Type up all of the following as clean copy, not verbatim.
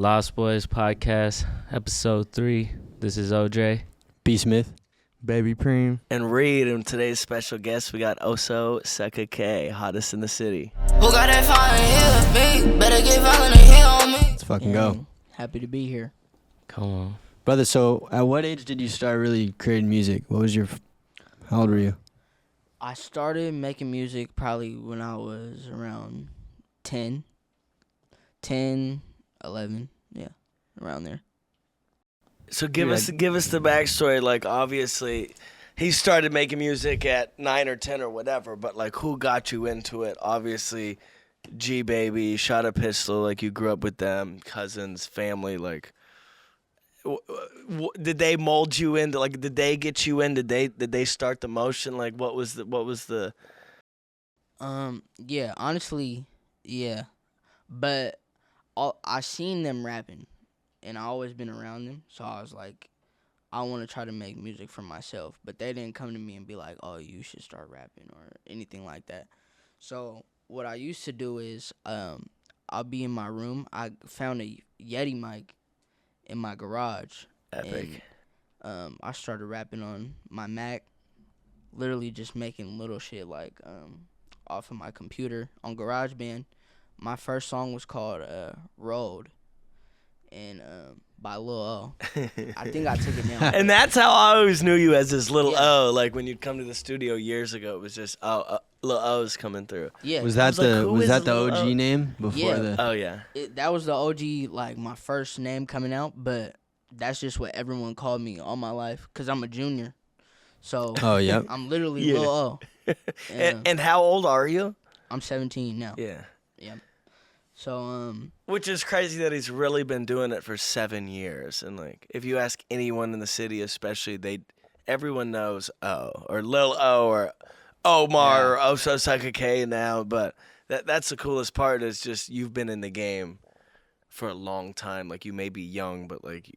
Lost Boys Podcast, episode 3. This is OJ. B. Smith. Baby Preem. And Reed, and today's special guest, we got Ososuckak, hottest in the city. Who got that fire here, me? Better get violent and hit on me. Let's fucking go. Happy to be here. Come on. Brother, so at what age did you start really creating music? How old were you? I started making music probably when I was around 10, 11, yeah, around there. So give us the backstory. Like, obviously, he started making music at 9 or 10 or whatever, but like, who got you into it? Obviously, G Baby, Shot a Pistol. Like, you grew up with them, cousins, family. Like, did they mold you into? Like, did they get you in? Did they start the motion? Like, what was the? Yeah, honestly, yeah, but I seen them rapping. And I always been around them, so I was like, I want to try to make music for myself. But they didn't come to me and be like, oh, you should start rapping or anything like that. So what I used to do is I'll be in my room. I found a Yeti mic in my garage. Epic. And I started rapping on my Mac, literally just making little shit like off of my computer on GarageBand. My first song was called Road. And by Lil O. I think I took it down. And that's how I always knew you, as this Lil Yeah. O. Like, when you'd come to the studio years ago, it was just, Lil O's coming through. Yeah. Was that the Lil OG O? name before Yeah. the? Oh, yeah. That was the OG, like, my first name coming out, but that's just what everyone called me all my life, because I'm a junior. So Oh, yep. I'm literally Yeah. Lil O. And how old are you? I'm 17 now. Yeah. Yep. So, Which is crazy that he's really been doing it for 7 years. And, like, if you ask anyone in the city, especially, everyone knows O, or Lil O, or Omar, or Ososuckak now. But that's the coolest part, is just you've been in the game for a long time. Like, you may be young, but, like...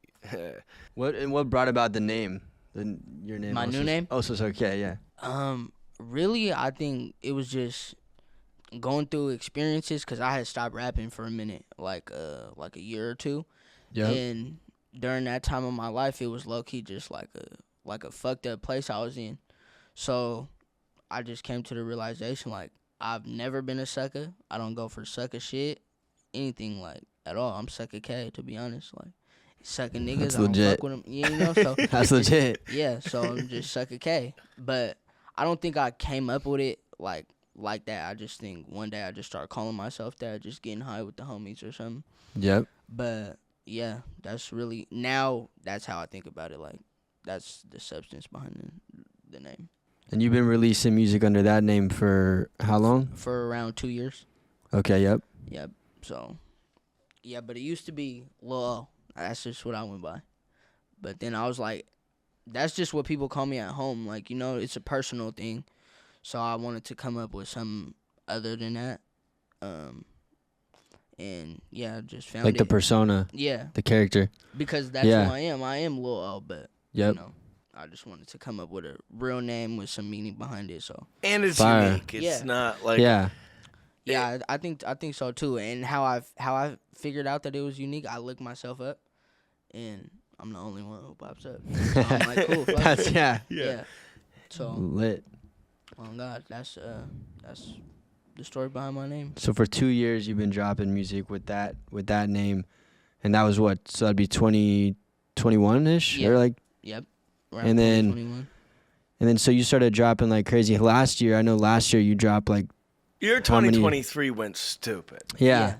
What brought about the name? Your name? My new name? Ososuckak, yeah. really, I think it was just going through experiences, because I had stopped rapping for a minute, like a year or two. Yeah. And during that time of my life, it was low-key just like a fucked up place I was in. So I just came to the realization, like, I've never been a sucker. I don't go for sucker shit, anything, like, at all. I'm sucker K, to be honest. Like, sucking niggas, That's I don't legit. fuck with them. You know, so That's legit. yeah, so I'm just sucker K. But I don't think I came up with it like that. I just think one day I just started calling myself that, just getting high with the homies or something. Yep. But yeah, that's really, now that's how I think about it. Like, that's the substance behind the name. And you've been releasing music under that name for how long? For around 2 years. Okay, yep. Yep. So yeah, but it used to be Lil O. That's just what I went by. But then I was like, that's just what people call me at home. Like, you know, it's a personal thing. So I wanted to come up with something other than that. And yeah, I just found Like it. the persona, Yeah, the character. because that's Yeah. who I am. I am Lil O, but Yep. you know, I just wanted to come up with a real name with some meaning behind it. So And it's Fire. unique. It's Yeah. not like... Yeah. yeah, I think so too. And how I figured out that it was unique, I looked myself up, and I'm the only one who pops up. So I'm like, cool. Fuck That's it. yeah. Yeah. So, Lit. oh God, that's the story behind my name. So for 2 years you've been dropping music with that name, and that was what? So that'd be 2021-ish, Yeah. or like, Yep. Around And then- 2021. and then so you started dropping like crazy. Last year, I know last year you dropped like Your How many- 2023 went stupid. yeah.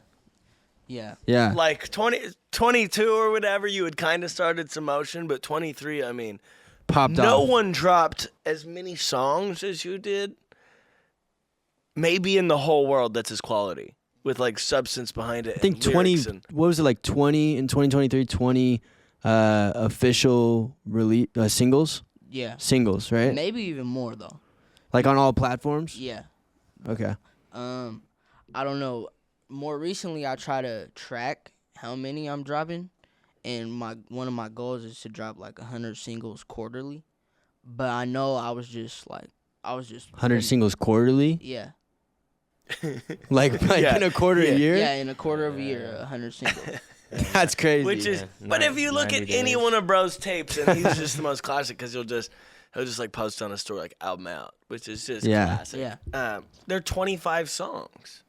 Like 22 or whatever, you had kind of started some motion, but 23, I mean, Popped no off. one dropped as many songs as you did. Maybe in the whole world that's his quality, with like substance behind it. I think and 20. lyrics and- What was it, like 20 in 2023? 20 official release singles. Yeah. Singles, right? Maybe even more though. Like on all platforms. Yeah. Okay. I don't know. More recently, I try to track how many I'm dropping, and one of my goals is to drop like 100 singles quarterly. But I know I was just 100 singles quarterly. Yeah. Like Yeah. in a quarter Yeah. a year. Yeah, in a quarter of a year, 100 singles. That's crazy. Which is, Yeah, but if you look 90 at days. any one of Bro's tapes, and he's just the most classic because he'll just like post on a story like album out, which is just classic. Yeah. They're 25 songs.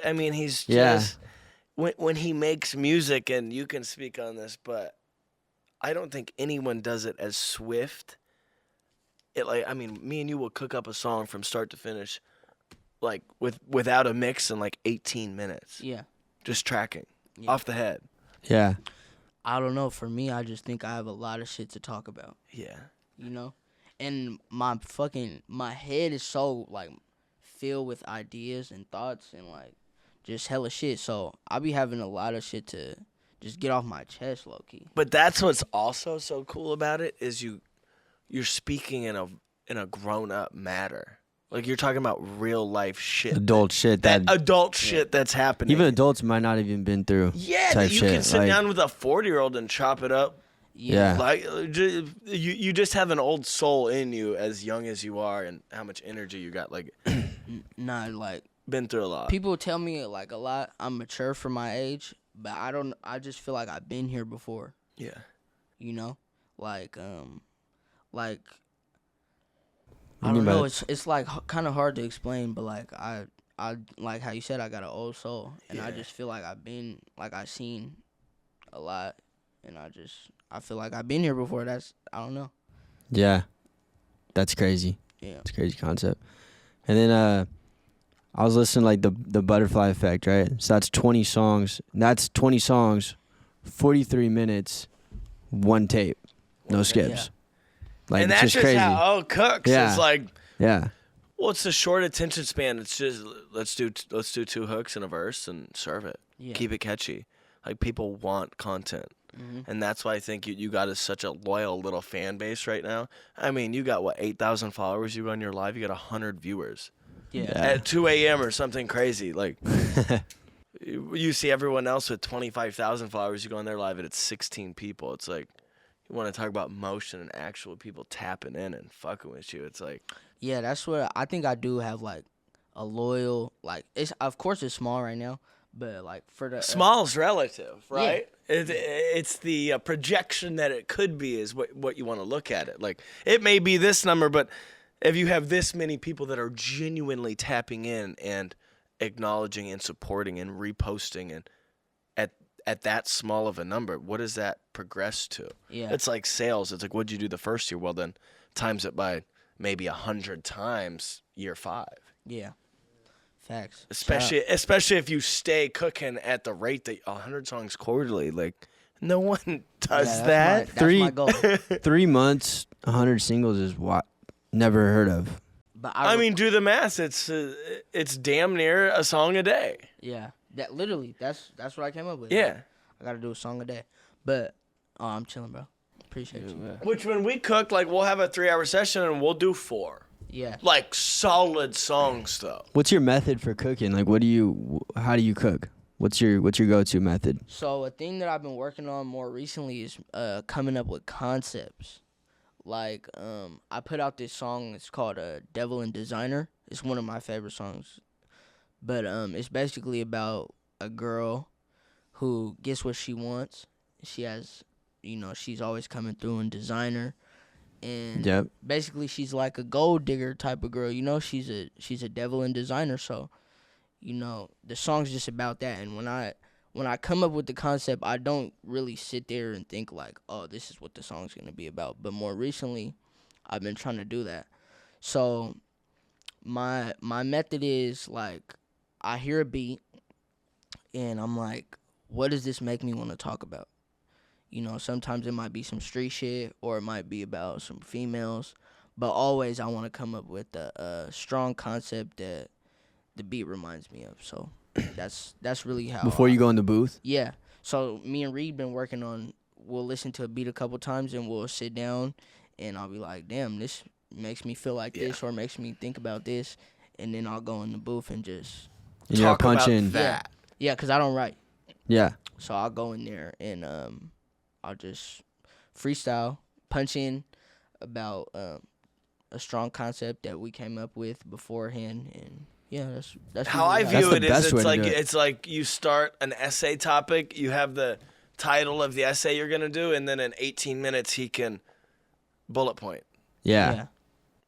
I mean, he's Yeah. just when he makes music, and you can speak on this, but I don't think anyone does it as swift. Me and you will cook up a song from start to finish, like without a mix in like 18 minutes. Yeah. Just tracking Yeah. off the head. Yeah. I don't know. For me, I just think I have a lot of shit to talk about. Yeah. You know, and my head is so like filled with ideas and thoughts and like just hella shit. So I be having a lot of shit to just get off my chest, low key. But that's what's also so cool about it is you're speaking in a grown up matter. Like you're talking about real life shit. Adult shit that that adult shit that's happening. even adults might not even been through. Yeah, type that you shit. can sit Like, down with a 40-year-old and chop it up. Yeah. Like you just have an old soul in you as young as you are, and how much energy you got. Like Nah, like been through a lot. people tell me like a lot. I'm mature for my age, but I just feel like I've been here before. Yeah. You know, like What I do you don't mean by know. It's like kind of hard to explain, but like I like how you said I got an old soul, and I Yeah. just feel like I've seen a lot, and I feel like I've been here before. I don't know. Yeah. That's crazy. Yeah. It's a crazy concept. And then I was listening like the butterfly effect, right? So that's 20 songs. That's 20 songs, 43 minutes, one tape. No skips. Like and it's that's just just crazy. how it cooks. Yeah. It's like, Yeah. well, it's a short attention span. It's just let's do 2 hooks and a verse and serve it. Yeah. Keep it catchy. Like people want content. Mhm. And that's why I think you got such a loyal little fan base right now. I mean, you got 8,000 followers. You go on your live, you got 100 viewers Yeah. at 2 a.m. or something crazy. Like you see everyone else with 25,000 followers. You go on their live and it's 16 people. It's like you want to talk about motion and actual people tapping in and fucking with you. It's like Yeah, that's what I think. I do have like a loyal, like it's of course it's small right now, but like for the small's relative, right? It's the projection that it could be is what you want to look at it. Like it may be this number, but if you have this many people that are genuinely tapping in and acknowledging and supporting and reposting and at that small of a number, what does that progress to? Yeah. It's like sales. It's like, what'd you do the first year? Well, then times it by maybe 100 times year 5. Yeah. Facts. Especially if you stay cooking at the rate that 100 songs quarterly. Like no one does Yeah, that. that's my goal. 3 months, 100 singles is what never heard of. But I mean, do the math. It's damn near a song a day. yeah, that literally that's what I came up with. Yeah. I gotta do a song a day. But I'm chilling, bro. Appreciate you. Which when we cook, like we'll have a 3-hour session and we'll do 4. Yeah. Like solid songs though. What's your method for cooking? Like how do you cook? What's your go-to method? So a thing that I've been working on more recently is coming up with concepts. Like I put out this song. It's called "Devil and Designer." It's one of my favorite songs. But it's basically about a girl who gets what she wants. She has, she's always coming through in designer, and Yep. basically she's like a gold digger type of girl. She's a devil in designer. So, the song's just about that. And when I come up with the concept, I don't really sit there and think like, oh, this is what the song's gonna be about. But more recently, I've been trying to do that. So my method is like, I hear a beat, and I'm like, what does this make me want to talk about? Sometimes it might be some street shit, or it might be about some females. But always I want to come up with a strong concept that the beat reminds me of. So that's really how. Before you go in the booth? Yeah. So me and Reed been working on. We'll listen to a beat a couple times, and we'll sit down, and I'll be like, damn, this makes me feel like this, or makes me think about this, and then I'll go in the booth and just Talk punch about in. that. yeah, cause I don't write. Yeah. So I'll go in there and I'll just freestyle, punch in about a strong concept that we came up with beforehand, and Yeah, that's How I usually view the it is best way it's to like do it. it's like you start an essay topic, you have the title of the essay you're gonna do, and then in 18 minutes he can bullet point. Yeah.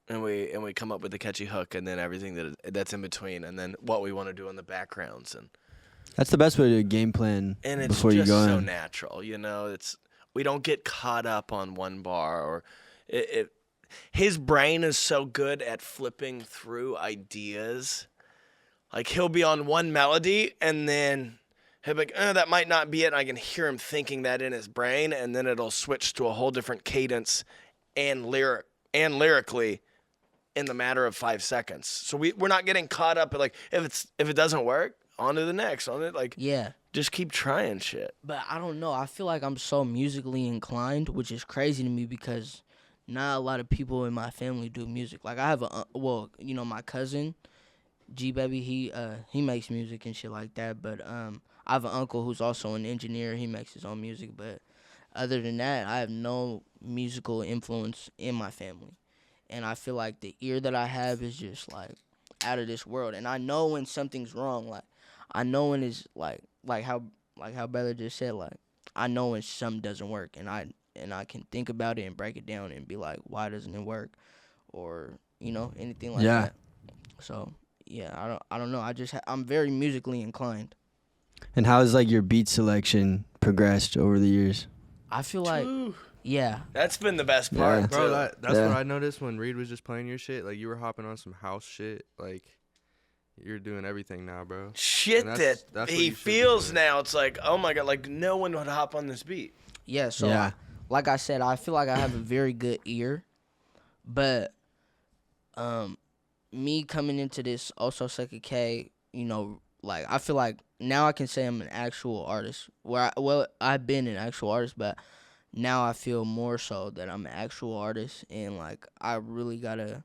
And we come up with the catchy hook, and then everything that's in between, and then what we want to do in the backgrounds, and That's the best way to game plan it's before just you go so in. natural, we don't get caught up on one bar or his brain is so good at flipping through ideas. Like he'll be on one melody, and then he'll be like, that might not be it. And I can hear him thinking that in his brain, and then it'll switch to a whole different cadence and lyrically in the matter of 5 seconds. So we're not getting caught up at like if it doesn't work, on to the next. Just keep trying shit. But I don't know. I feel like I'm so musically inclined, which is crazy to me because not a lot of people in my family do music. Like I have my cousin, G Baby, he makes music and shit like that. But I have an uncle who's also an engineer. He makes his own music. But other than that, I have no musical influence in my family. And I feel like the ear that I have is just like out of this world. And I know when something's wrong. Like I know when it's like how brother just said, like I know when something doesn't work, and I can think about it and break it down and be like, why doesn't it work, or anything like that. So yeah, I don't know. I'm very musically inclined. And how has like your beat selection progressed over the years? I feel like yeah, That's been the best part, Yeah. too. Bro, that's Yeah. what I noticed when Reed was just playing your shit. Like, you were hopping on some house shit. Like, you're doing everything now, bro. Shit And that that's what he you should be feels doing. now. It's like, oh my God, like no one would hop on this beat. yeah. So Yeah. like I said, I feel like I have a very good ear, but me coming into this Ososuckak, like I feel like now I can say I'm an actual artist. I've been an actual artist, but now I feel more so that I'm an actual artist, and like I really gotta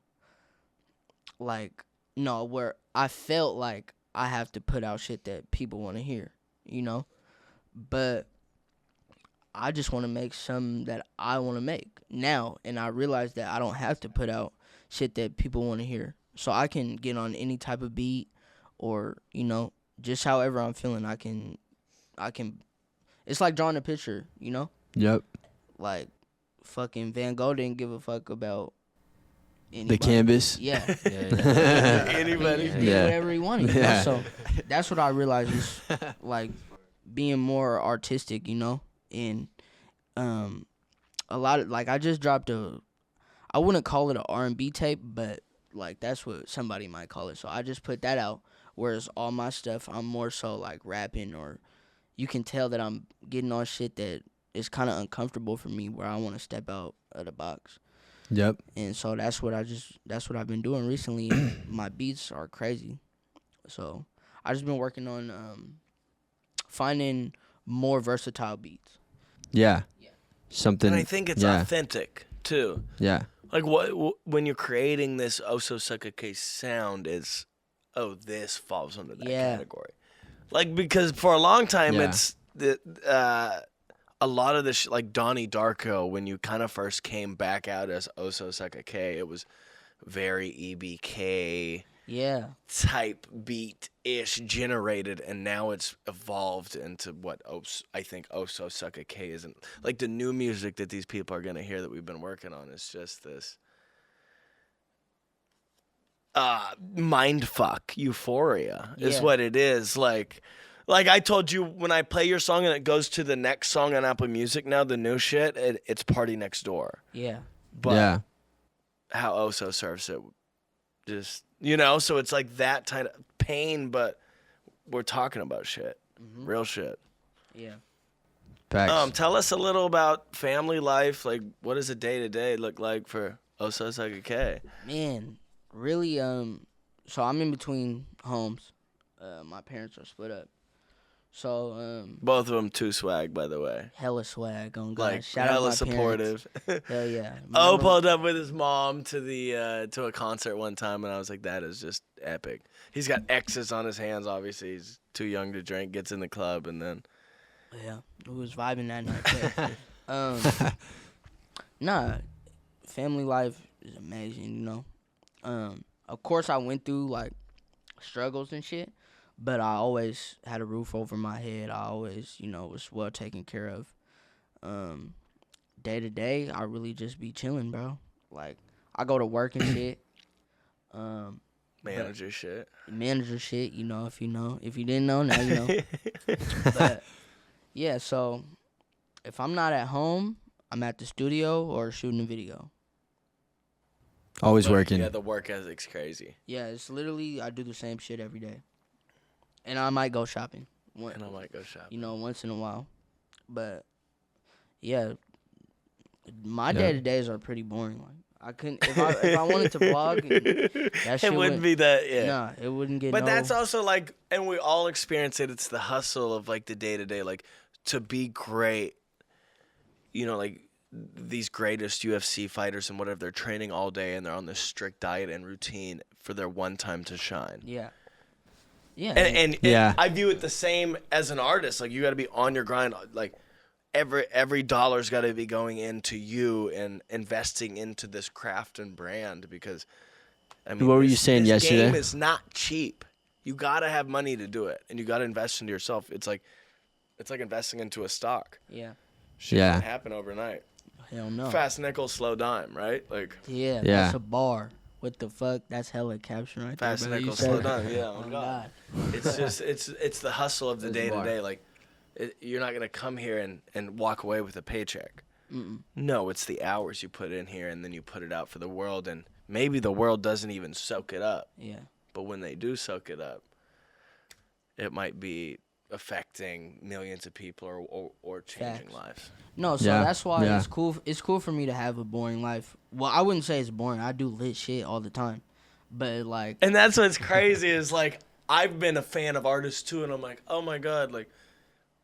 where I felt like I have to put out shit that people want to hear, but I just want to make something that I want to make now, and I realize that I don't have to put out shit that people want to hear, so I can get on any type of beat, or just however I'm feeling. I can. It's like drawing a picture, Yep. like fucking Van Gogh didn't give a fuck about The anybody. canvas. Yeah. Anybody. He did Yeah. whatever he wanted. Yeah. So that's what I realized is like being more artistic, and a lot of like I just dropped I wouldn't call it an R&B tape, but like that's what somebody might call it. So I just put that out. Whereas all my stuff, I'm more so like rapping, or you can tell that I'm getting on shit that is kind of uncomfortable for me, where I want to step out of the box. Yep. And so that's what I've been doing recently. And my beats are crazy. So I just been working on finding more versatile beats. Yeah. Something. And I think it's yeah. authentic too. Yeah. Like when you're creating this Ososuckak sound, is this falls under that category. Like because for a long time Yeah. it's a lot of this like Donnie Darko, when you kind of first came back out as Ososuckak, it was very EBK type beat-ish generated, and now it's evolved into what I think Ososuckak is. And like the new music that these people are going to hear that we've been working on is just this mindfuck euphoria is Yeah. what it is. Like I told you, when I play your song and it goes to the next song on Apple Music now, the new shit, it's Party Next Door. Yeah. But yeah. how Oso serves it, just, so it's like that kind of pain, but we're talking about shit, real shit. Yeah. Facts. Tell us a little about family life. Like, what does a day-to-day look like for Ososuckak? Man, really, so I'm in between homes. My parents are split up. So, Both of them too swag, by the way. hella swag on God. Like, Shout out hella my supportive. parents. Hell yeah. Oh, Remember- pulled up with his mom to a concert one time, and I was like, that is just epic. He's got X's on his hands, obviously. He's too young to drink, gets in the club, and then... Yeah, we was vibing that night. Nah, family life is amazing, Of course, I went through, like, struggles and shit. But I always had a roof over my head. I always, was well taken care of. Day to day, I really just be chilling, bro. Like, I go to work and shit. Manager shit. Manager shit, if you know. If you didn't know, now you know. But, yeah, so if I'm not at home, I'm at the studio or shooting a video. Always But, working. Yeah, the work ethic's crazy. Yeah, it's literally, I do the same shit every day. And I might go shopping. And I might go shopping. Once in a while. But, yeah, my Yeah. day-to-days are pretty boring. Like, I couldn't, if I wanted to vlog, that shit It wouldn't be that, yeah. Nah, it wouldn't get But no. that's also like, and we all experience it. It's the hustle of like the day to day, like to be great. Like these greatest UFC fighters and whatever, they're training all day and they're on this strict diet and routine for their one time to shine. Yeah. Yeah. And Yeah. I view it the same as an artist. Like you got to be on your grind. Like every dollar's got to be going into you and investing into this craft and brand because. I mean, What were you saying this yesterday? game is not cheap. You gotta have money to do it, and you gotta invest into yourself. It's like investing into a stock. Yeah. Shit Yeah. can happen overnight. Hell no. Fast nickel, slow dime, right? Like Yeah, Yeah. that's a bar. What the fuck? That's hella caption right fast there, brother. nickel, You slow said- dime. Yeah, Oh, oh God. God. It's just it's the hustle of the It's day to bar. day. Like you're not gonna come here and walk away with a paycheck. Mm-mm. No, it's the hours you put in here, and then you put it out for the world, and maybe the world doesn't even soak it up. Yeah. But when they do soak it up, it might be affecting millions of people or changing Facts. lives. No, so Yeah, that's why yeah. it's cool. It's cool for me to have a boring life. Well, I wouldn't say it's boring. I do lit shit all the time, but like, And that's what's crazy is like I've been a fan of artists too, and I'm like, oh my God, like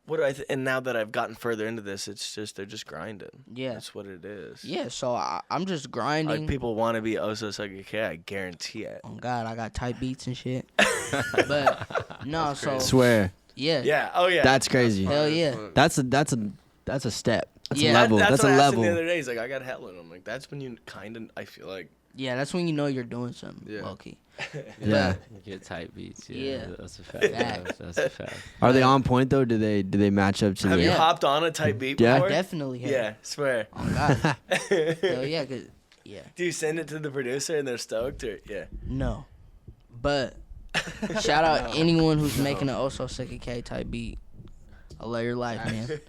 what do I? And now that I've gotten further into this, it's just they're just grinding. Yeah. That's what it is. yeah. So I'm just grinding. Like people want to be Ososuckak, I guarantee it. Oh God, I got tight beats and shit. But no, so Swear. yeah, Yeah. Oh yeah. That's crazy. hell yeah. That's a step. That's Yeah, a level. That's That's what a I asked him level. the other day. He's like, I got hella. And I'm like, that's when you kind of. I feel like. Yeah, that's when you know you're doing something, Yeah. low key. Yeah. You get tight beats. Yeah. That's a fact. Facts. That's a fact. Are they on point though? Do they match up to Have the? you Yeah. hopped on a type beat Yeah. before? Definitely have. Yeah. Swear. Oh God. Hell yeah, 'cause- yeah. Do you send it to the producer and they're stoked or yeah? No. But shout out anyone who's making an Ososuckak type beat. I love your life, man.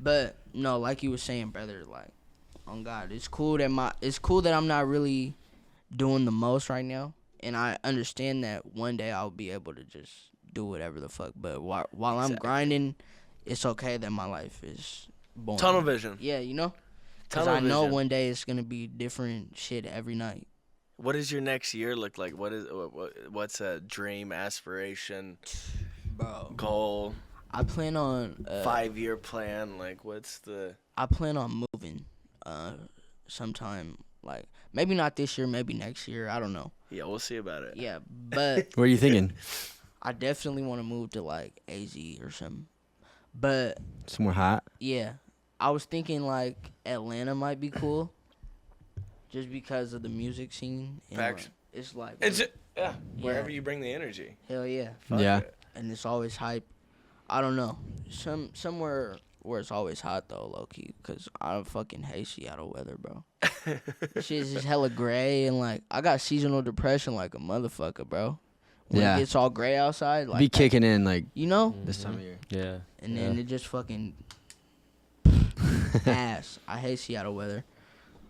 But no, like you were saying, brother, like, oh God, it's cool that I'm not really doing the most right now, and I understand that one day I'll be able to just do whatever the fuck. But while I'm Exactly. grinding, it's okay that my life is boring. Tunnel vision. Yeah, because Tunnel I know vision. one day it's gonna be different shit every night. What does your next year look like? What's a dream, aspiration, Bro, goal, I plan on 5-year plan? Like, what's the? I plan on moving sometime, like maybe not this year, maybe next year, I don't know. Yeah, we'll see about it. Yeah, but What are you thinking? I definitely want to move to like AZ or something. But Somewhere hot. yeah, I was thinking like Atlanta might be cool just because of the music scene. And, Facts. like, it's like It's yeah, wherever Yeah. you bring the energy. hell yeah. Fuck Yeah. it. And it's always hype. I don't know. Somewhere where it's always hot though, low key, cause I don't fucking hate Seattle weather, bro. Shit's just hella gray and like I got seasonal depression like a motherfucker, bro. When Yeah. it gets all gray outside, like Be kicking in like you know, this time of year. Yeah. and then it just fucking ass. I hate Seattle weather,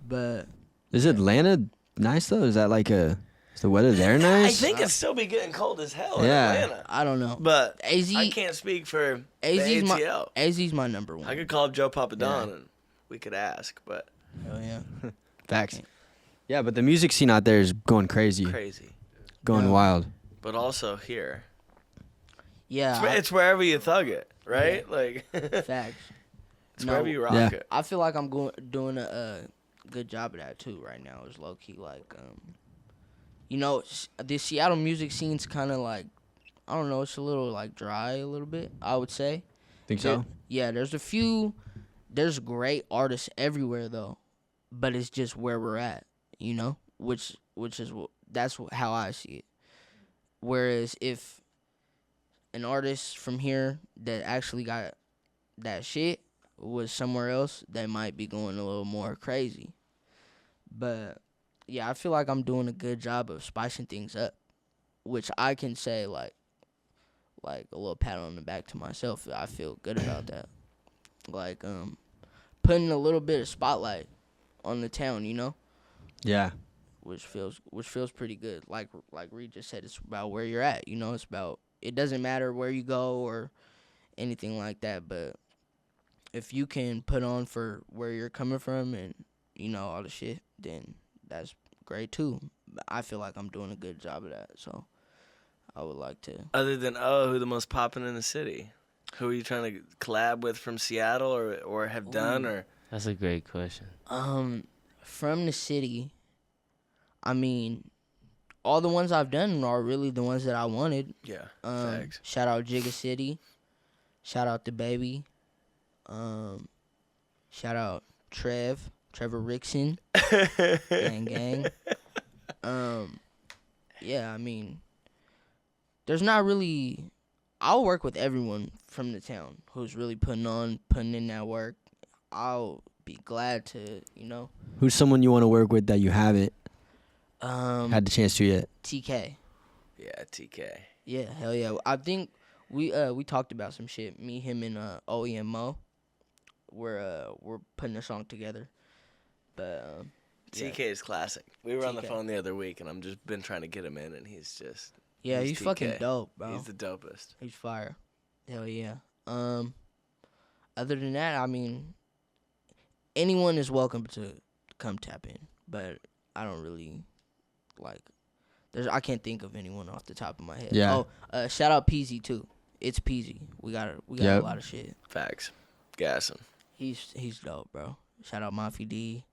but Is Atlanta nice though? Is that like is the weather there I nice? think it'd still be getting cold as hell Yeah. in Atlanta. I don't know. But AZ I can't speak for the AZ's my ATL. AZ's my number one. I could call up Joe Papadon and we could ask, but Hell yeah. Facts. Yeah, but the music scene out there is going crazy, crazy. going Yeah. wild. But also here, Yeah, it's wherever you thug it, right? Like facts. it's No. wherever you rock Yeah. it. I feel like I'm doing a good job of that too right now. It's low key like, the Seattle music scene's kind of like, I don't know, it's a little like dry a little bit. I would say. Think so? Yeah, there's great artists everywhere though, but it's just where we're at, which is that's how I see it. Whereas if an artist from here that actually got that shit was somewhere else, they might be going a little more crazy. But yeah, I feel like I'm doing a good job of spicing things up, which I can say like a little pat on the back to myself. I feel good about that. Like putting a little bit of spotlight on the town, you know? Yeah. Which feels pretty good. Like Reed just said, it's about where you're at, you know? It's about, it doesn't matter where you go or anything like that, but if you can put on for where you're coming from and, you know, all the shit, then that's great too. I feel like I'm doing a good job of that, so I would like to. Other than who the most poppin' in the city? Who are you trying to collab with from Seattle or have done or? That's a great question. From the city, I mean, all the ones I've done are really the ones that I wanted. Yeah. Thanks. Shout out Jigga City. Shout out the baby. Shout out Trevor Rickson. gang. Yeah, I mean, there's not really. I'll work with everyone from the town who's really putting in that work. I'll be glad to, you know. Who's someone you want to work with that you haven't Had the chance to yet? TK. Yeah, TK. Yeah, hell yeah. I think we talked about some shit. Me, him, and OE and Mo. We're putting a song together. But TK is classic. We were on the TK. phone the other week, and I'm just been trying to get him in, and he's just he's TK. fucking dope, bro. He's the dopest. He's fire. Hell yeah. Other than that, I mean, anyone is welcome to come tap in, but I don't really like. I can't think of anyone off the top of my head. Yeah. Oh, shout out Peasy too. It's Peasy. We got Yep. a lot of shit. Facts. Gassing. He's dope, bro. Shout out Mafia D.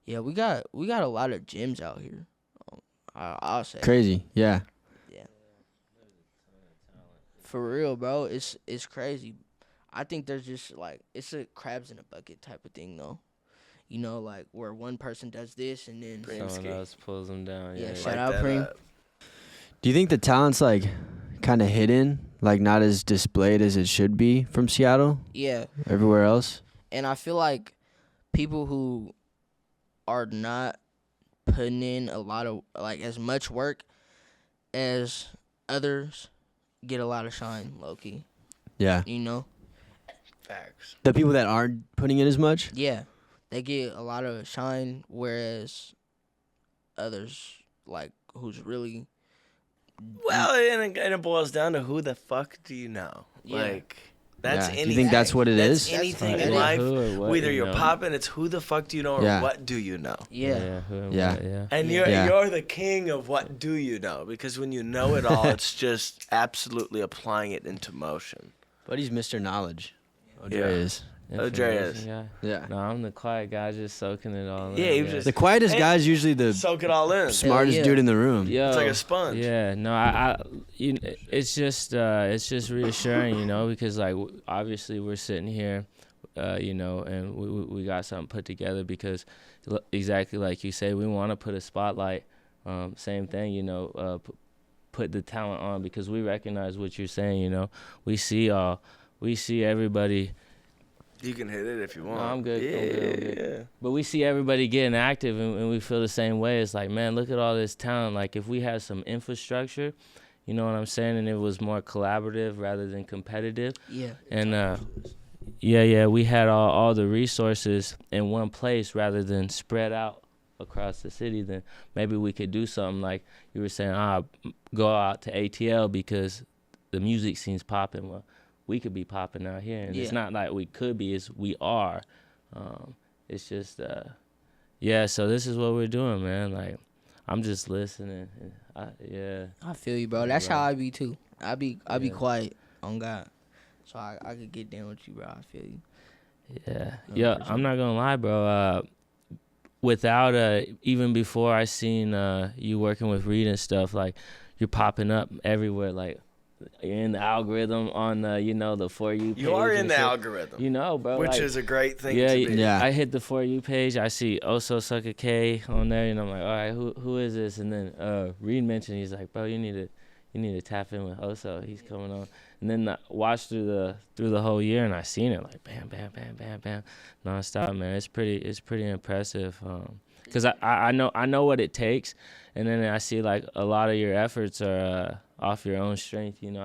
Yeah, we got a lot of gyms out here. I'll say. Crazy. Yeah. Yeah. For real, bro. It's crazy. I think there's just like it's a crabs in a bucket type of thing though. You know, like where one person does this and then Someone else pulls them down. Yeah, Yeah, shout Light out that Preem. up. Do you think the talent's like kind of hidden, like not as displayed as it should be from Seattle, Yeah. everywhere else? And I feel like people who are not putting in a lot of like as much work as others get a lot of shine, low key. Yeah. You know? Facts. The people that aren't putting in as much? Yeah. They get a lot of shine, whereas others like who's really Well, and it boils down to who the fuck do you know? Yeah. Like, that's Yeah. Do anything. you think that's what it That's is? anything That's in what it life. is. Who or what Whether you you're know. popping, it's who the fuck do you know or Yeah. what do you know? yeah. who and Yeah. what, yeah. And Yeah. you're the king of what do you know? Because when you know it all, it's just absolutely applying it into motion. But he's Mr. Knowledge. Yeah. is. Andreas. Information guy. Yeah. No, I'm the quiet guy, just soaking it all in. Yeah, he was just- The quietest Hey, guy's usually the Soak it all in. smartest yeah. dude in the room. Yo, It's like a sponge. Yeah, no, it's just reassuring, you know, because like obviously we're sitting here, you know, and we got something put together because exactly like you say, we want to put a spotlight. Same thing, you know, put the talent on because we recognize what you're saying, you know. We see everybody. You can hit it if you want. No, I'm good. Yeah, I'm good. yeah. But we see everybody getting active, and we feel the same way. It's like, man, look at all this talent. Like, if we had some infrastructure, you know what I'm saying, and it was more collaborative rather than competitive. Yeah. And, yeah, we had all the resources in one place rather than spread out across the city, then maybe we could do something like you were saying, go out to ATL because the music scene's popping. Well, we could be popping out here, and it's Yeah. not like we could be, it's we are. It's just, yeah, so this is what we're doing, man. Like, I'm just listening. Yeah. I feel you, bro. That's how I be too. I be Yeah. quiet on God. So I could get down with you, bro. I feel you. Yeah. No, Yeah, for sure. I'm not going to lie, bro. Without, even before I seen you working with Reed and stuff, like, you're popping up everywhere. Like, you're in the algorithm on the, you know, the For You page. You are in and the shit. algorithm. You know, bro. Which like, is a great thing yeah, to be. Yeah. I hit the For You page. I see Ososuckak on there, and I'm like, all right, who is this? And then Reed mentioned, he's like, bro, you need to tap in with Oso. He's coming on. And then I watched through the whole year, and I seen it like bam, bam, bam, bam, bam, nonstop, man. It's pretty impressive. Cause I know what it takes, and then I see like a lot of your efforts are off your own strength. You know,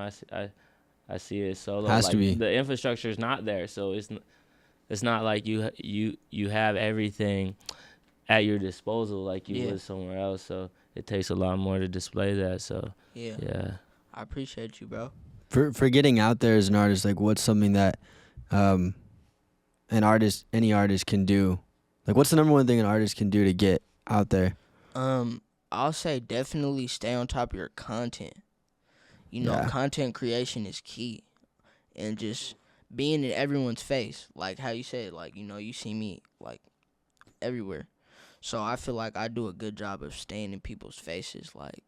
I see it solo. Has like, to be. The infrastructure is not there, so it's not like you have everything at your disposal like you would somewhere else. So it takes a lot more to display that. So yeah. I appreciate you, bro. For getting out there as an artist, like what's something that any artist can do? Like what's the number one thing an artist can do to get out there? I'll say definitely stay on top of your content. You know, Yeah. content creation is key. And just being in everyone's face. Like how you said, like, you know, you see me like everywhere. So I feel like I do a good job of staying in people's faces, like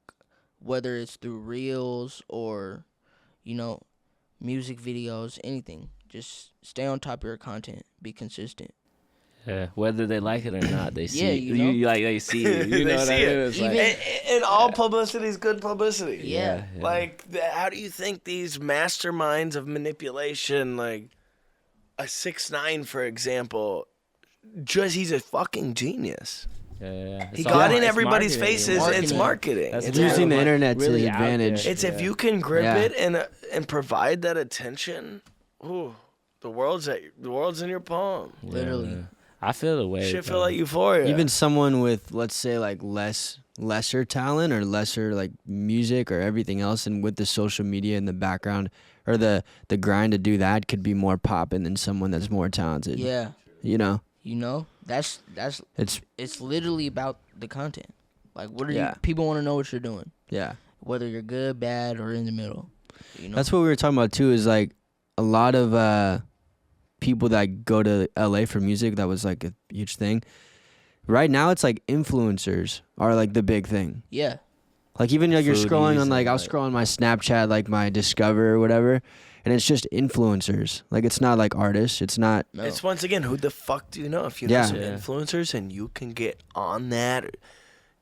whether it's through reels or, you know, music videos, anything. Just stay on top of your content. Be consistent. Yeah, whether they like it or not, they see Yeah, it. you know? You like they see it. You They know what see I mean? it. It's like, Even- And all publicity is good publicity. Yeah. Like, how do you think these masterminds of manipulation, like a 6ix9ine, for example, he's a fucking genius. yeah. He It's got all- in it's everybody's marketing. faces. It's marketing. That's It's really using the mar- internet to really his out there. advantage. It's if Yeah. you can grip Yeah. it and provide that attention. Ooh, the world's in your palm. Yeah, Literally. man. I feel the way. Shit feel like euphoria. Even someone with, let's say, like lesser talent or lesser like music or everything else, and with the social media in the background or the grind to do that could be more popping than someone that's more talented. Yeah. You know, You know, that's it's literally about the content. Like, what are Yeah. you? People want to know what you're doing, yeah. whether you're good, bad, or in the middle. You know, That's what we were talking about too. Is like a lot of people that go to LA for music. That was like a huge thing. Right now, it's like influencers are like the big thing. yeah, Like even like you're scrolling Foodies on like and, I'll like- scroll on my Snapchat, like my Discover or whatever, and it's just influencers. Like it's not like artists. It's not. no. It's once again, who the fuck do you know? If you know Yeah. some Yeah. influencers and you can get on that, it's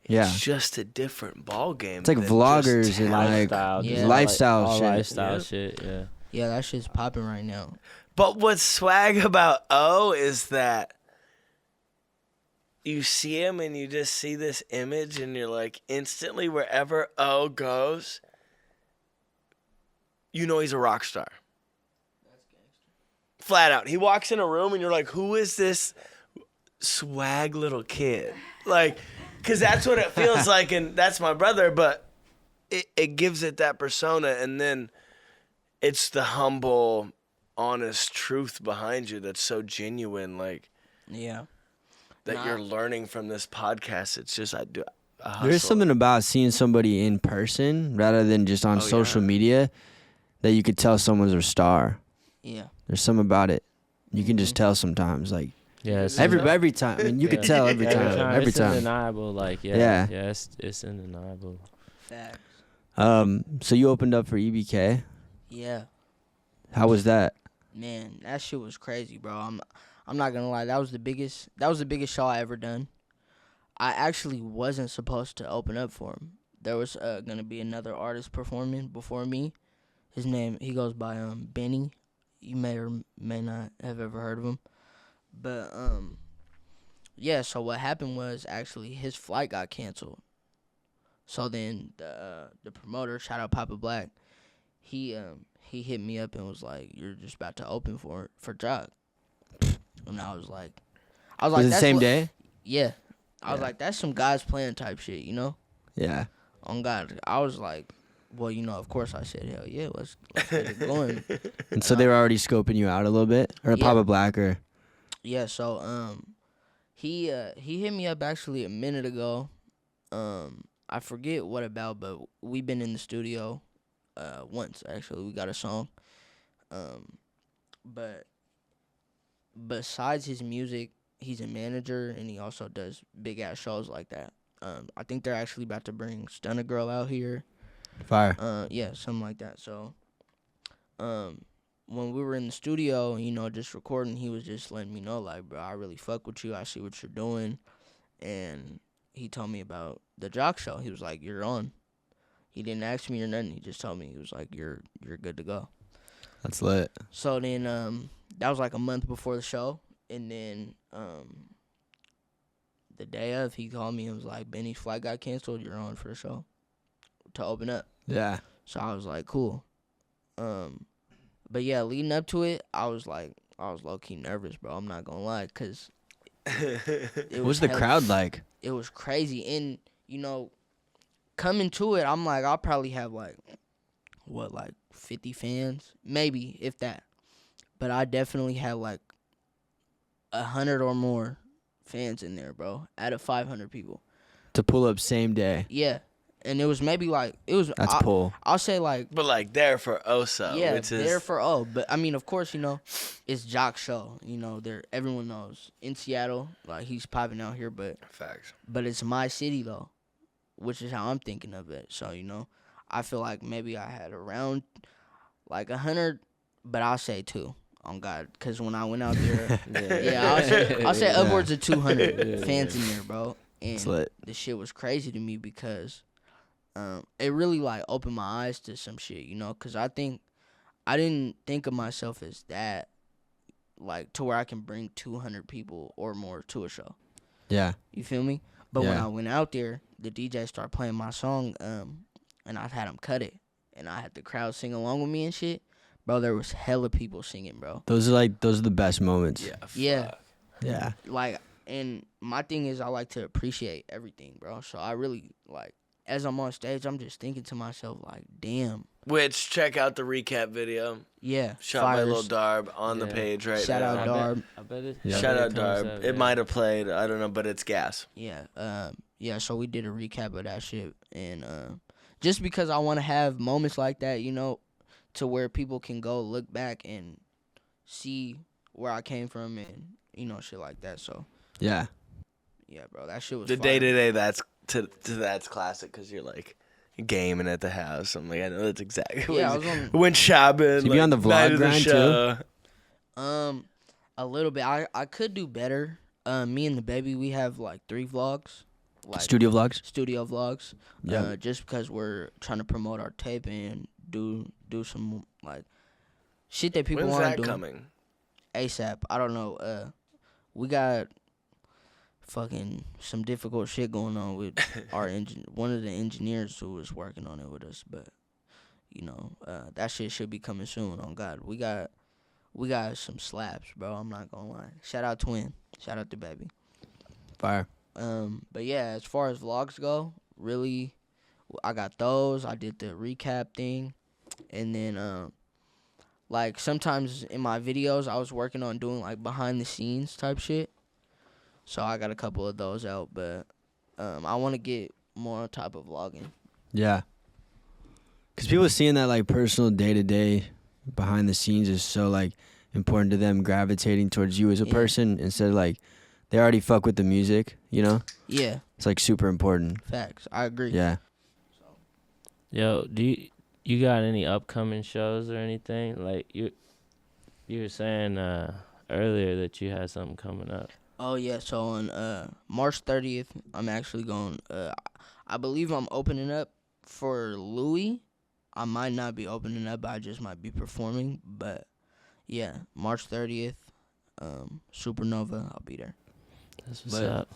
Yeah. just a different ball game. It's like than vloggers just and talent. like lifestyle, Yeah. just lifestyle all shit. lifestyle Yeah. shit. Yeah. Yeah, that shit's popping right now. But what's swag about O is that you see him and you just see this image and you're like instantly wherever O goes, you know he's a rock star. Flat out. He walks in a room and you're like, who is this swag little kid? Like, because that's what it feels like, and that's my brother, but it gives it that persona, and then it's the humble, honest truth behind you that's so genuine, like Yeah, that Nah. you're learning from this podcast. It's just I There's hustle. something about seeing somebody in person rather than just on Oh, social yeah. media that you could tell someone's a star. yeah, There's something about it. You can just tell sometimes. Like Yeah. It's every time. I mean, you could tell every time. Every it's time. undeniable. Like Yeah. it's undeniable. facts. So you opened up for EBK. Yeah, How was that? man, that shit was crazy, bro. I'm not gonna lie, that was the biggest show I ever done. I actually wasn't supposed to open up for him. There was gonna be another artist performing before me. He goes by Benny. You may or may not have ever heard of him. But yeah, so what happened was actually his flight got canceled. So then the promoter, shout out Papa Black, he hit me up and was like, "You're just about to open for Jock." And I was like, Was it the "That's same what-" day? Yeah. I was Yeah. like, that's some guys playing type shit, you know? Yeah. On God. I was like, well, you know, of course I said, hell yeah, let's get it going. And so they were already scoping you out a little bit, or Yeah. Papa Black, or Yeah, so he hit me up actually a minute ago. I forget what about, but we've been in the studio once actually. We got a song. But besides his music, he's a manager and he also does big ass shows like that. I think they're actually about to bring Stunner Girl out here. Fire. Yeah, something like that. So, when we were in the studio, you know, just recording, he was just letting me know, like, bro, I really fuck with you. I see what you're doing. And he told me about the Jock Show. He was like, you're on. He didn't ask me or nothing. He just told me, he was like, you're good to go. That's lit. So then, that was like a month before the show. And then, the day of, he called me and was like, Benny's flight got canceled. You're on for the show to open up. Yeah. So I was like, cool. But yeah, leading up to it, I was low-key nervous, bro. I'm not gonna lie, because What was the crowd like? It was crazy. And, you know, coming to it, I'm like, I'll probably have, like, 50 fans? Maybe, if that. But I definitely had, like, 100 or more fans in there, bro, out of 500 people. To pull up same day. Yeah. And it was maybe, like, That's pull. I'll say, like, But like there for Oso, yeah, which is there for but I mean, of course, you know, it's Jock Show. You know, everyone knows in Seattle, like he's popping out here, but facts. But it's my city though, which is how I'm thinking of it. So you know, I feel like maybe I had around like 100, but I'll say 2 on God, because when I went out there, I'll say upwards of 200 fans in there, bro. And the shit was crazy to me because. It really like opened my eyes to some shit, you know, because I didn't think of myself as that, like to where I can bring 200 people or more to a show. Yeah. You feel me? But when I went out there, the DJ started playing my song, and I had him cut it, and I had the crowd sing along with me and shit. Bro, there was hella people singing, bro. Those are the best moments. Yeah. Yeah. Like, and my thing is I like to appreciate everything, bro. So I really like. As I'm on stage, I'm just thinking to myself, like, damn. Which, check out the recap video. Yeah. Shot by Lil Darb on the page right Shout now. out Darb. I bet it. Shout out Darb. It might have played. I don't know, but it's gas. Yeah. Yeah, so we did a recap of that shit. And just because I want to have moments like that, you know, to where people can go look back and see where I came from and, you know, shit like that. So. Yeah. Yeah, bro. That shit was The fire. day-to-day, that's classic because you're like gaming at the house. I'm like, I know that's exactly. Yeah, went shopping. So you be on the vlog grind too? A little bit. I could do better. Me and the baby, we have like 3 vlogs. Like Studio vlogs? Studio vlogs. Yeah. Just because we're trying to promote our tape and do some like shit that people want to do. When's that coming? ASAP. I don't know. We got fucking some difficult shit going on with our one of the engineers who was working on it with us, but you know, that shit should be coming soon. On God, we got some slaps, bro. I'm not gonna lie. Shout out Twin. Shout out to baby. Fire. But yeah, as far as vlogs go, really, I got those. I did the recap thing, and then like sometimes in my videos, I was working on doing like behind the scenes type shit. So I got a couple of those out, but I want to get more on top of vlogging. Yeah. Because people seeing that, like, personal day-to-day behind the scenes is so, like, important to them gravitating towards you as a person instead of, like, they already fuck with the music, you know? Yeah. It's, like, super important. Facts. I agree. Yeah. Yo, do you got any upcoming shows or anything? Like, you were saying earlier that you had something coming up. Oh, yeah. So on March 30th, I'm actually going, I believe I'm opening up for Louis. I might not be opening up, I just might be performing. But, yeah, March 30th, Supernova, I'll be there. That's what's up.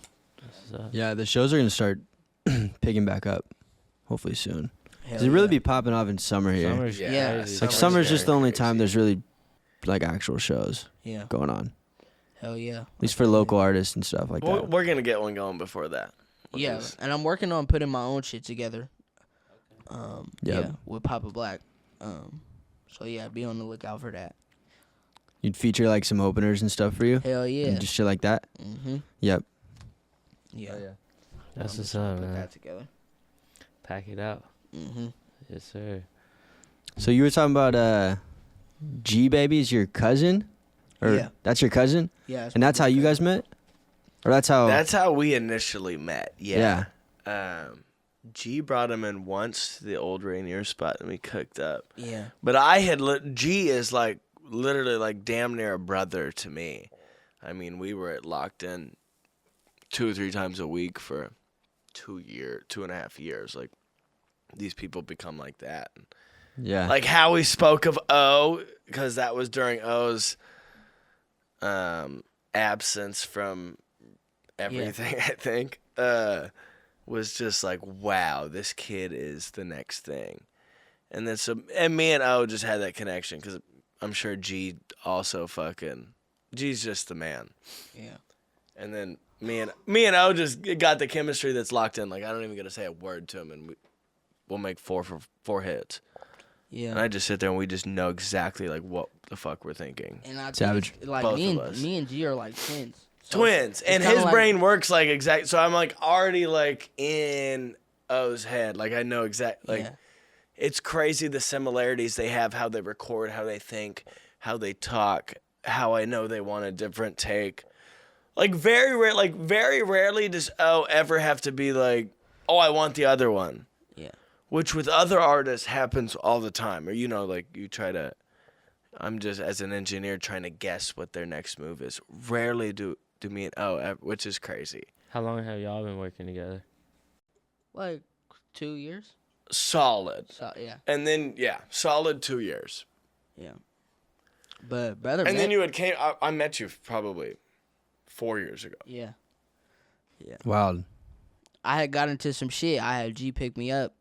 Yeah, the shows are going to start picking back up, hopefully soon. Hell They really be popping off in summer here. Summer's Yeah. crazy. Like, summer's just the only time there's really, like, actual shows going on. Hell yeah. At least for local artists and stuff like that. We're going to get one going before that. Yeah, and I'm working on putting my own shit together. Yeah, with Papa Black. So yeah, be on the lookout for that. You'd feature like some openers and stuff for you? Hell yeah. And just shit like that? Mm-hmm. Yep. Yeah. That's what's I'm up, just gonna man. Put that together. Pack it out. Mm-hmm. Yes, sir. So you were talking about G Baby is your cousin? Or Yeah. That's your cousin? Yeah. And that's how you guys met? Or that's how we initially met. Yeah. G brought him in once to the old Rainier spot and we cooked up. Yeah. But G is like literally like damn near a brother to me. I mean, we were locked in 2 or 3 times a week for 2.5 years. Like, these people become like that. Yeah. Like how we spoke of O, because that was during O's absence from everything, I think, was just like, wow, this kid is the next thing. And then and me and O just had that connection because I'm sure G also G's just the man. Yeah. And then me and O just got the chemistry that's locked in. Like, I don't even get to say a word to him, and we'll make 4 hits. Yeah. And I just sit there and we just know exactly like what the fuck we're thinking. And I Savage. think, like Both me of us. and G are like twins. So Twins, and kinda his like- brain works like exact. So I'm like already like in O's head. Like I know exactly. Like Yeah. it's crazy the similarities they have, how they record, how they think, how they talk, how I know they want a different take. Like very rarely does O ever have to be like, oh, I want the other one. Yeah. Which with other artists happens all the time. Or like you try to. I'm just as an engineer trying to guess what their next move is. Rarely do me and O, which is crazy. How long have y'all been working together? Like 2 years. Solid. So yeah. And then solid 2 years. Yeah. But brother. And then man- I met you probably 4 years ago. Yeah. Yeah. Wild. I had got into some shit. I had G pick me up.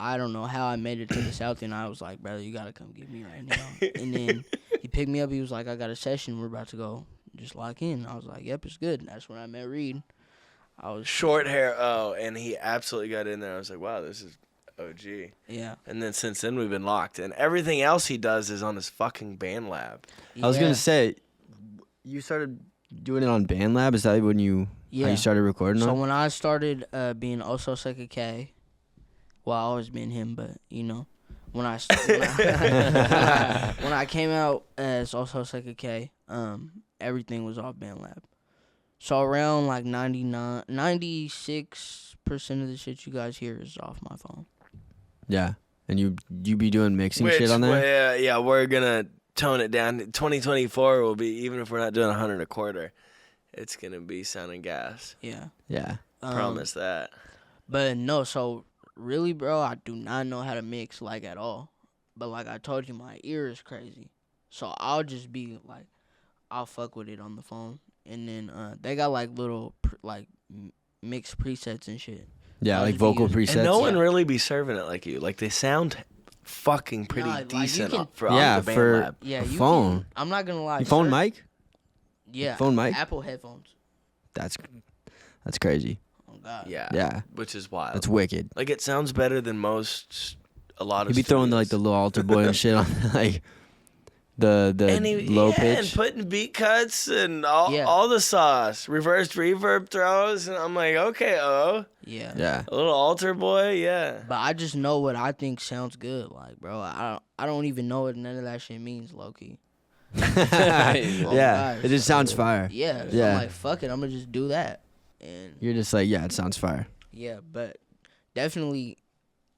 I don't know how I made it to the South, and I was like, brother, you gotta come get me right now. And then he picked me up. He was like, I got a session. We're about to go just lock in. I was like, yep, it's good. And that's when I met Reed. I was Short hair O, and he absolutely got in there. I was like, wow, this is OG. Yeah. And then since then we've been locked, and everything else he does is on his fucking band lab. I was Yeah. gonna say, you started doing it on BandLab. Is that when how Yeah. you started recording So on? when I started being Ososuckak, well, I always been him, but when I when I came out as Ososuckak, everything was off BandLab. So around like 96% of the shit you guys hear is off my phone. Yeah, and you be doing mixing shit on there. Yeah, we're gonna tone it down. 2024 will be, even if we're not doing 100 a quarter, it's gonna be sound and gas. Yeah. Yeah. Promise that. But no, so really, bro, I do not know how to mix like at all. But like I told you, my ear is crazy. So I'll just be like, I'll fuck with it on the phone. And then they got like little mixed presets and shit. Yeah, I'll like just be vocal using- presets. And no one yeah. really be serving it like you. Like they sound fucking pretty Nah, like, you decent can- for Yeah, on the band for- lab. Yeah, you phone. Can, I'm not gonna lie. You phone certain- mic? Yeah. Phone mic? Apple headphones. That's crazy. Oh God. Yeah. Yeah. Which is wild. That's wicked. Like it sounds better than a lot of You be throwing the studios. little altar boy and shit on like the low pitch. and putting beat cuts and all Yeah. all the sauce, reversed reverb throws, and I'm like, okay, Yeah. Yeah. a little altar boy, yeah. But I just know what I think sounds good. Like, bro, I don't even know what none of that shit means, low key. Yeah. God, It just so- sounds fire. Yeah. So Yeah. I'm like, fuck it, I'm gonna just do that. And You're just like, yeah, it sounds fire. yeah, but definitely,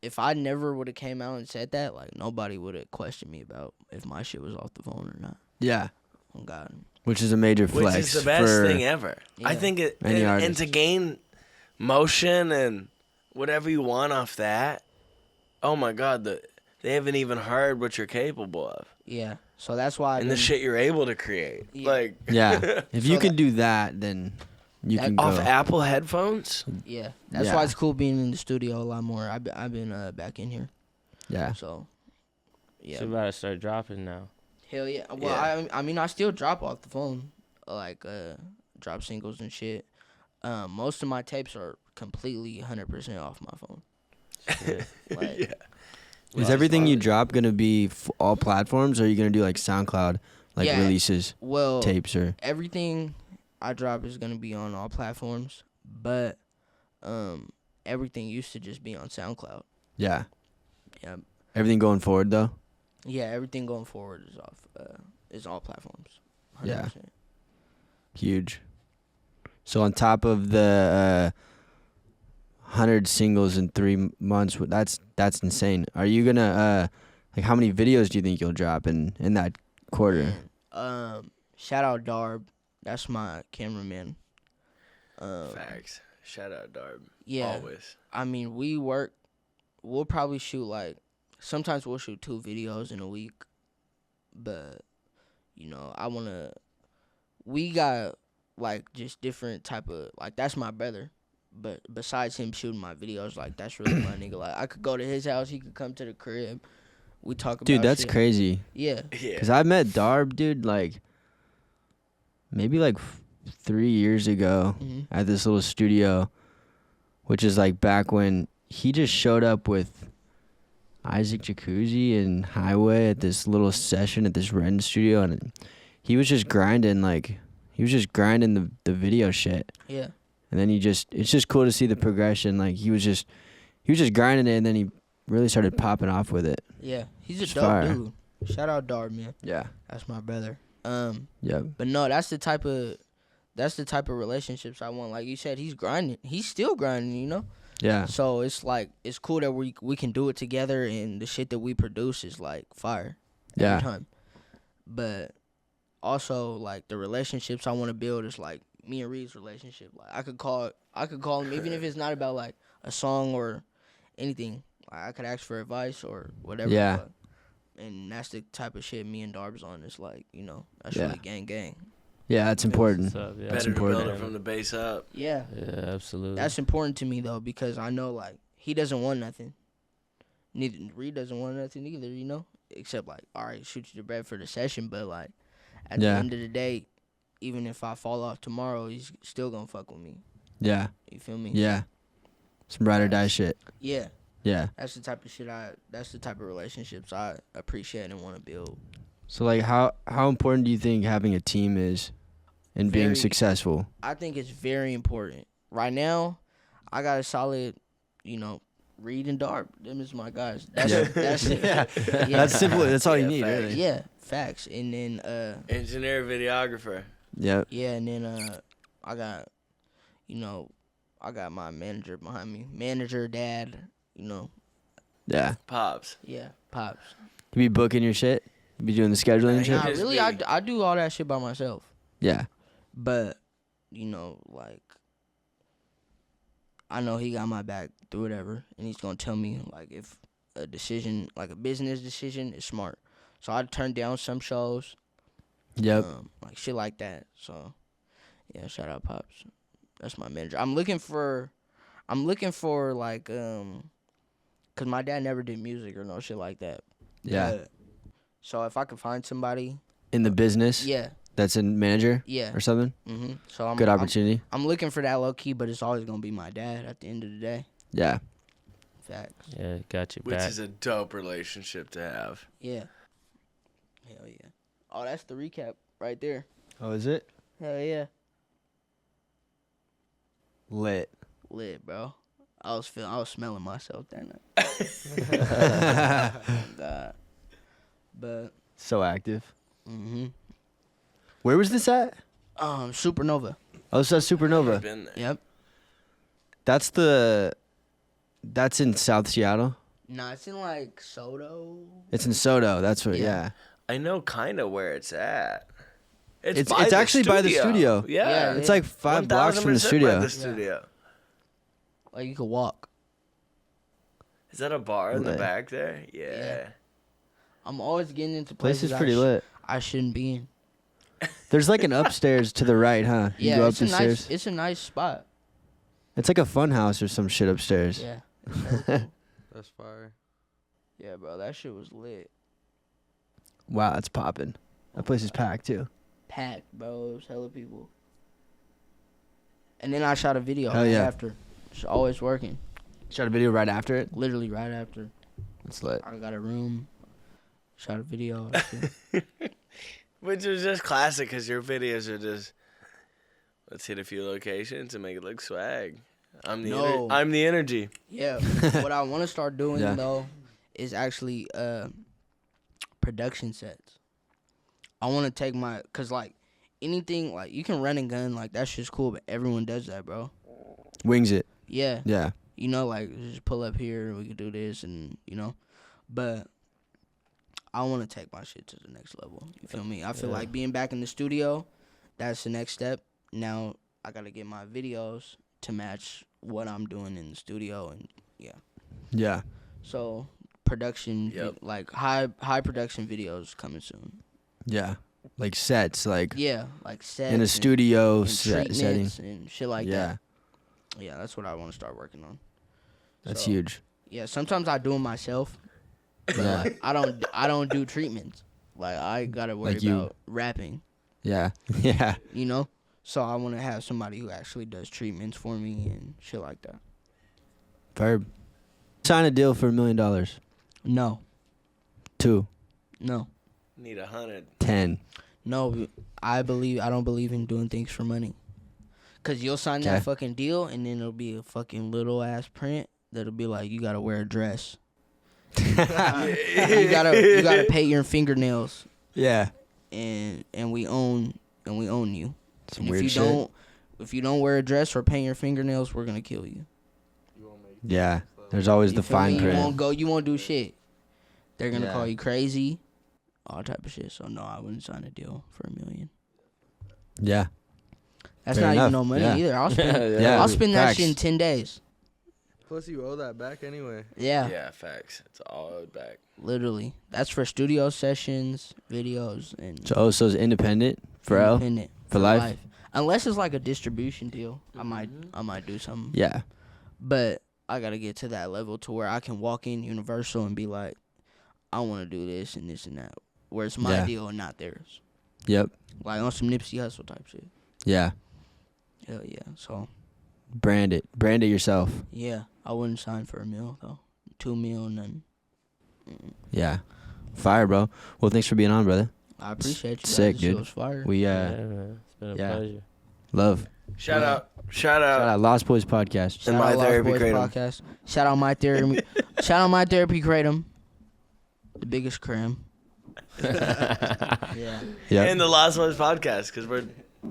if I never would have came out and said that, like nobody would have questioned me about if my shit was off the phone or not. Yeah. Oh God. Which is a major flex. Which is the best for, thing ever. I Yeah. think it Any and artist. to gain motion and whatever you want off that. Oh my God, they haven't even heard what you're capable of Yeah. So that's why. and the shit you're able to create. Yeah. Like Yeah. If you So can do that, then you That- can go. off Apple headphones. Yeah. That's Yeah. why it's cool being in the studio a lot more. I've been back in here. Yeah. So. Yeah. It's about to start dropping now. Hell yeah. Well, Yeah. I mean, I still drop off the phone, like drop singles and shit. Most of my tapes are completely 100% off my phone. Yeah. Like, Yeah. Is everything you drop gonna be all platforms, or are you gonna do like SoundCloud, like Yeah. releases, well, tapes, or? everything I drop is gonna be on all platforms, but everything used to just be on SoundCloud. Yeah. Yeah. Everything going forward though. Yeah, everything going forward is off. Is all platforms. 100%. Yeah. Huge. So on top of the 100 singles in 3 months. That's insane. Are you gonna like how many videos do you think you'll drop in that quarter? Shout out Darb. That's my cameraman. Facts. Shout out Darb. Yeah. Always. I mean, we'll probably shoot like, sometimes we'll shoot 2 videos in a week. But, we got like just different type of, like, that's my brother. But besides him shooting my videos, like, that's really my nigga. Like, I could go to his house, he could come to the crib. We talk about Dude, that's shit. crazy. Yeah. Yeah. Cause I met Darb, dude, like maybe like 3 years ago at this little studio, which is like back when he just showed up with Isaac Jacuzzi and Highway at this little session at this Ren studio, and he was just grinding the video shit. Yeah. And then it's just cool to see the progression. Like he was just grinding it, and then he really started popping off with it. Yeah. He's a It's dope fire. dude. Shout out Darb, man. Yeah. That's my brother. Yep. But no, that's the type of relationships I want. Like you said, he's grinding. He's still grinding, you know? Yeah. So it's like, it's cool that we can do it together, and the shit that we produce is like fire Yeah. every time. But also, like, the relationships I want to build is like me and Reed's relationship. Like I could call him even if it's not about like a song or anything. Like, I could ask for advice or whatever. Yeah. But, and that's the type of shit me and Darb's on. It's like, that's Yeah. really gang. Yeah, that's important. What's up? Yeah. That's Better to build important. it from the base up. Yeah. Yeah, absolutely. That's important to me, though, because I know, like, he doesn't want nothing. Neither Reed doesn't want nothing either, you know? Except, like, all right, shoot you the bread for the session, but, like, at the end of the day, even if I fall off tomorrow, he's still gonna fuck with me. Yeah. You feel me? Yeah. Some ride or die shit. Yeah. Yeah. That's the type of shit that's the type of relationships I appreciate and want to build. So like how important do you think having a team is in being Very- successful? I think it's very important. Right now, I got a solid, Reed and Darb. Them is my guys. That's Yeah. that's it. Yeah. Yeah. That's simple. That's all you Yeah, need, facts. really. Yeah, facts. And then Engineer, videographer. Yep. yeah, and then I got my manager behind me. Manager, dad, Yeah. Pops. yeah, pops. You be booking your shit? You be doing the scheduling and shit? Nah, just really, be- I do all that shit by myself. Yeah. But, like, I know he got my back through whatever, and he's gonna tell me, like, if a decision, like a business decision, is smart. So I turned down some shows, Yep. like shit like that. So, yeah, shout out Pops. That's my manager. I'm looking for like, cause my dad never did music or no shit like that. Yeah. But- so if I could find somebody, In the business? yeah, That's a manager yeah. or something? So I'm Good opportunity. I'm looking for that low key, but it's always gonna be my dad at the end of the day. Yeah. Facts. Yeah, got you Which back. is a dope relationship to have. Yeah. Hell yeah. Oh, that's the recap right there. Oh, is it? Hell yeah. Lit. Lit, bro. I was smelling myself that night. God. But So active. mhm. Where was this at? Supernova. Oh, so that's Supernova. Been there. Yep. That's in South Seattle. Nah, it's in like Soto. It's in Soto. That's what. Yeah. Yeah. I know kind of where it's at. It's by the actually by the studio. Yeah. Yeah, It's like 5 blocks from the 1000% by studio. the studio. Like you could walk. Is that a bar in the Lit. back there? Yeah. Yeah. I'm always getting into Place places is pretty lit. I shouldn't be in. There's like an upstairs to the right, huh? You Yeah, go up it's the a stairs. nice. It's a nice spot. It's like a fun house or some shit upstairs. Yeah. It's so cool. That's fire. Yeah, bro, that shit was lit. Wow, that's popping. That place is packed too. Packed, bro. It was hella people. And then I shot a video Hell right yeah. after. It's always working. Shot a video right after it. Literally right after. It's lit. I got a room. Shot a video. and shit. Which is just classic because your videos are just, let's hit a few locations and make it look swag. I'm the energy. Yeah. What I want to start doing, Yeah. though, is actually production sets. I want to take because, like, anything, like, you can run and gun, like, that's just cool, but everyone does that, bro. Wings it. Yeah. Yeah. You know, like just pull up here, we could do this, and you know, but I want to take my shit to the next level. You feel me? I feel like being back in the studio, that's the next step. Now I gotta get my videos to match what I'm doing in the studio, and Yeah. so production, like high production videos coming soon. Yeah. Like sets, like Like sets in a studio and setting. treatments and shit like Yeah. that. Yeah, that's what I want to start working on. That's So, huge. Yeah, sometimes I do them myself, but Yeah. like I don't do treatments. Like I gotta worry Like you. about rapping, Yeah. Yeah. you know. So I want to have somebody who actually does treatments for me and shit like that. Verb. Sign a deal for $1 million. No, 2. no, Need 100. 10. no. I don't believe in doing things for money. Cause you'll sign Okay. that fucking deal and then it'll be a fucking little ass print that'll be like you gotta wear a dress. you gotta pay your fingernails Yeah. and we own you. Some And weird if you don't wear a dress or paint your fingernails, we're gonna kill you. Yeah. There's always You the feel fine me? print. You won't do shit. They're gonna Yeah. call you crazy, all type of shit. So no, I wouldn't sign a deal for $1 million. Yeah. That's Fair not enough. even no money Yeah. either. I'll spend Yeah. I'll spend that Facts. shit in 10 days. Plus, you owe that back anyway. Yeah, Yeah, facts. It's all owed back. literally. That's for studio sessions, videos, and So Oso's independent for L? independent For life? Unless it's like a distribution deal, I might do something. Yeah. But I gotta get to that level to where I can walk in Universal and be like, I want to do this and this and that, where it's my Yeah. deal and not theirs. Yep. Like on some Nipsey Hussle type shit. Yeah. Hell yeah. So Brand it. Brand it yourself. yeah, I wouldn't sign for $1 million though. $2 million, nothing. Yeah. Fire, bro. Well, thanks for being on, brother. I appreciate you. Guys. Sick, This shit dude. was fire. We Man. It's been a yeah. pleasure. love. Shout out. Shout out Lost Boys Podcast. Shout My out Lost Therapy Boys Kratom. Podcast. Shout out my therapy. Shout out my therapy kratom. The biggest cram. Yeah. Yep. And the LostBoys podcast, because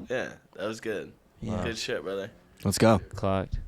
that was good. Yeah. Good shit, brother. Let's go. Clocked.